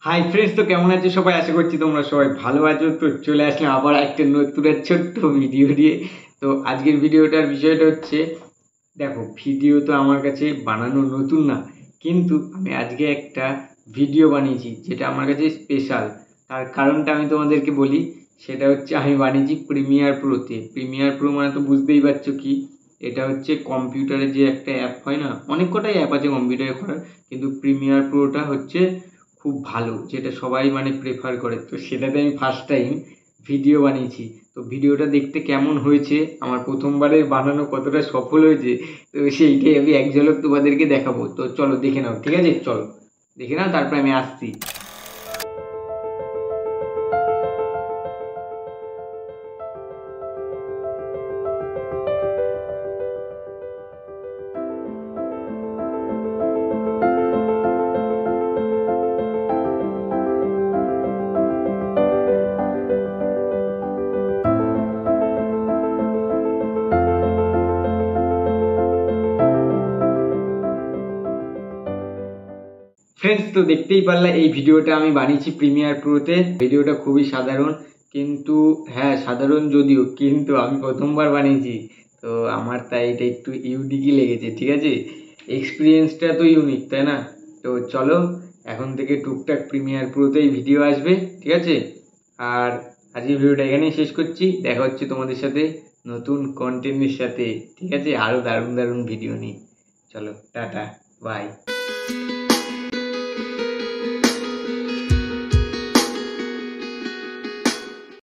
Hi friends, তো কেমন আছো সবাই? আশা করছি তোমরা সবাই ভালো আছো। তো চলে আসলাম আবার একটা নতুন আর ছোট্ট ভিডিও দিয়ে। তো আজকের ভিডিওটার বিষয়টা হচ্ছে, দেখো ভিডিও তো আমার কাছে বানানো নতুন না, কিন্তু আমি আজকে একটা ভিডিও বানিয়েছি যেটা আমার কাছে স্পেশাল। তার কারণটা আমি তোমাদেরকে বলি। সেটা হচ্ছে আমি বানিয়েছি প্রিমিয়ার প্রোতে। প্রিমিয়ার প্রো মানে তো বুঝতেই পারছো কি। এটা হচ্ছে কম্পিউটারে যে একটা অ্যাপ হয় না, অনেক কটাই অ্যাপ আছে কম্পিউটারে করার, কিন্তু প্রিমিয়ার প্রোটা হচ্ছে খুব ভালো, যেটা সবাই মানে প্রেফার করে। তো সেটাতে আমি ফার্স্ট টাইম ভিডিও বানিয়েছি। তো ভিডিওটা দেখতে কেমন হয়েছে, আমার প্রথমবারের বানানো কতটা সফল হয়েছে, তো সেইটাই আমি এক ঝলক তোমাদেরকে দেখাবো। তো চলো দেখে নাও, ঠিক আছে? চলো দেখে নাও, তারপরে আমি আসছি। ফ্রেন্ডস, তো দেখতেই পারলে এই ভিডিওটা আমি বানিয়েছি প্রিমিয়ার প্রোতে। ভিডিওটা খুবই সাধারণ, কিন্তু হ্যাঁ সাধারণ যদিও, কিন্তু আমি প্রথমবার বানিয়েছি। তো আমার তাই এটা একটু ইউনিকই লেগেছে, ঠিক আছে? এক্সপিরিয়েন্সটা তো ইউনিক, তাই না? তো চলো, এখন থেকে টুকটাক প্রিমিয়ার প্রোতেই ভিডিও আসবে, ঠিক আছে? আর আজকের ভিডিওটা এখানেই শেষ করছি। দেখা হচ্ছে তোমাদের সাথে নতুন কন্টেন্টের সাথে, ঠিক আছে? আরও দারুণ দারুণ ভিডিও নিয়ে। চলো টাটা, বাই।